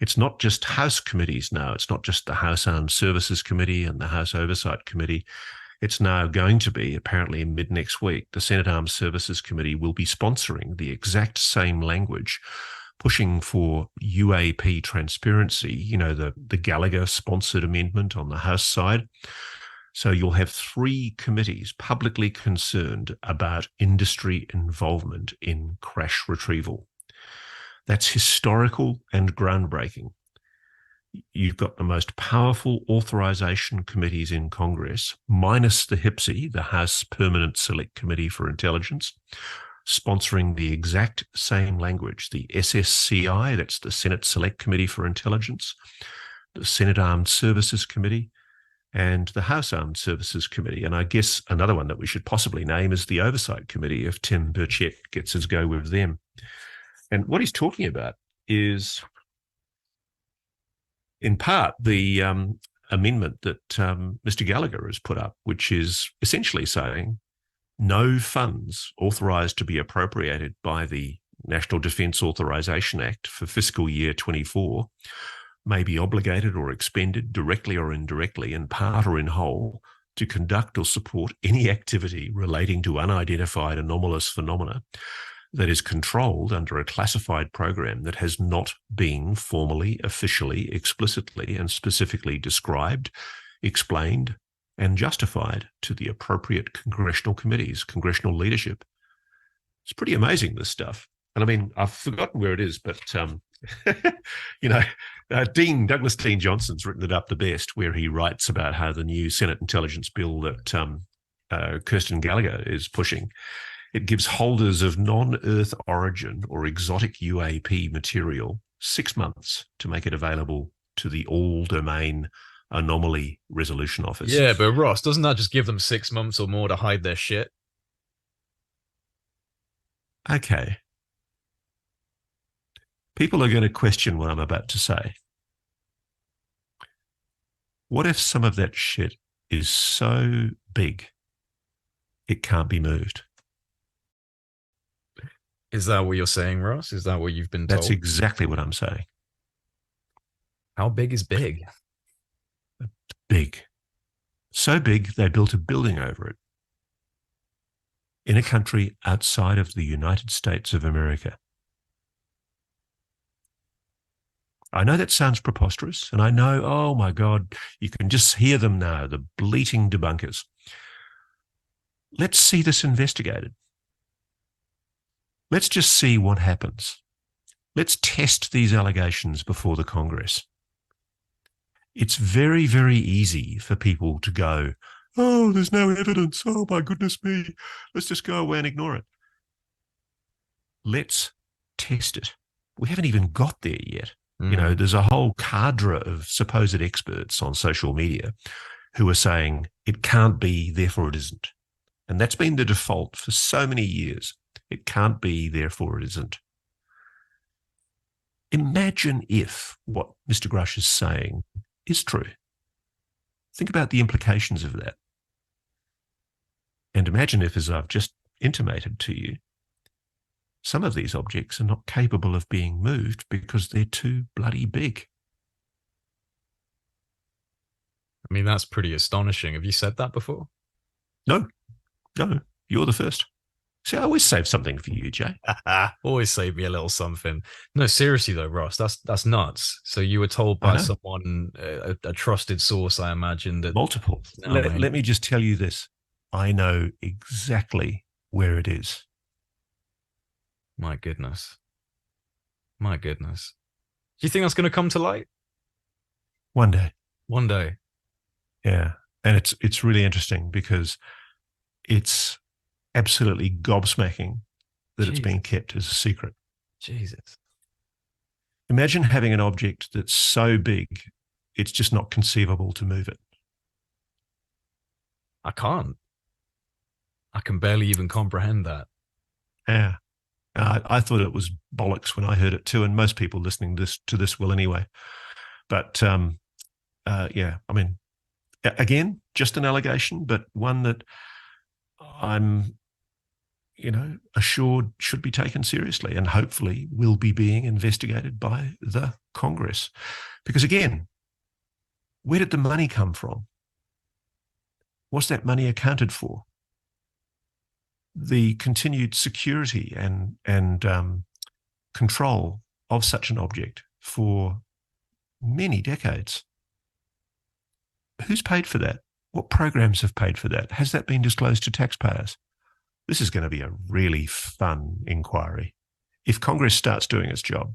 It's not just House committees now. It's not just the House Armed Services Committee and the House Oversight Committee. It's now going to be, apparently mid next week, the Senate Armed Services Committee will be sponsoring the exact same language, pushing for UAP transparency, the Gallagher-sponsored amendment on the House side. So you'll have three committees publicly concerned about industry involvement in crash retrieval. That's historical and groundbreaking. You've got the most powerful authorization committees in Congress, minus the HPSI, the House Permanent Select Committee for Intelligence, sponsoring the exact same language. The SSCI, that's the Senate Select Committee for Intelligence, the Senate Armed Services Committee, and the House Armed Services Committee. And I guess another one that we should possibly name is the Oversight Committee if Tim Burchett gets his go with them. And what he's talking about is, in part, the amendment that Mr. Gallagher has put up, which is essentially saying no funds authorised to be appropriated by the National Defence Authorisation Act for fiscal year 24 may be obligated or expended directly or indirectly, in part or in whole, to conduct or support any activity relating to unidentified anomalous phenomena that is controlled under a classified program that has not been formally, officially, explicitly, and specifically described, explained, and justified to the appropriate congressional committees, congressional leadership. It's pretty amazing, this stuff. And I mean, I've forgotten where it is, but, Douglas Dean Johnson's written it up the best, where he writes about how the new Senate intelligence bill that Kirsten Gallagher is pushing, it gives holders of non-Earth origin or exotic UAP material 6 months to make it available to the all-domain anomaly resolution office. Yeah, but Ross, doesn't that just give them 6 months or more to hide their shit? Okay. People are going to question what I'm about to say. What if some of that shit is so big it can't be moved? Is that what you're saying, Ross? Is that what you've been told? That's exactly what I'm saying. How big is big? Big. So big, they built a building over it in a country outside of the United States of America. I know that sounds preposterous, and I know, oh my God, you can just hear them now, the bleating debunkers. Let's see this investigated. Let's just see what happens. Let's test these allegations before the Congress. It's very, very easy for people to go, oh, there's no evidence. Oh, my goodness me. Let's just go away and ignore it. Let's test it. We haven't even got there yet. There's a whole cadre of supposed experts on social media who are saying it can't be, therefore it isn't. And that's been the default for so many years. It can't be, therefore it isn't. Imagine if what Mr. Grush is saying is true. Think about the implications of that. And imagine if, as I've just intimated to you, some of these objects are not capable of being moved because they're too bloody big. I mean, that's pretty astonishing. Have you said that before? No, you're the first. See, I always save something for you, Jay. Always save me a little something. No, seriously though, Ross, that's nuts. So you were told by someone, a trusted source, I imagine, that multiple. Let me just tell you this. I know exactly where it is. My goodness. My goodness. Do you think that's going to come to light? One day. One day. Yeah. And it's really interesting because it's absolutely gobsmacking that it's being kept as a secret. Jesus. Imagine having an object that's so big, it's just not conceivable to move it. I can't. I can barely even comprehend that. Yeah. I thought it was bollocks when I heard it too, and most people listening to this will anyway. But yeah, I mean, again, just an allegation, but one that I'm assured should be taken seriously and hopefully will be being investigated by the Congress. Because again, where did the money come from? Was that money accounted for? The continued security and control of such an object for many decades. Who's paid for that? What programs have paid for that? Has that been disclosed to taxpayers? This is going to be a really fun inquiry. If Congress starts doing its job,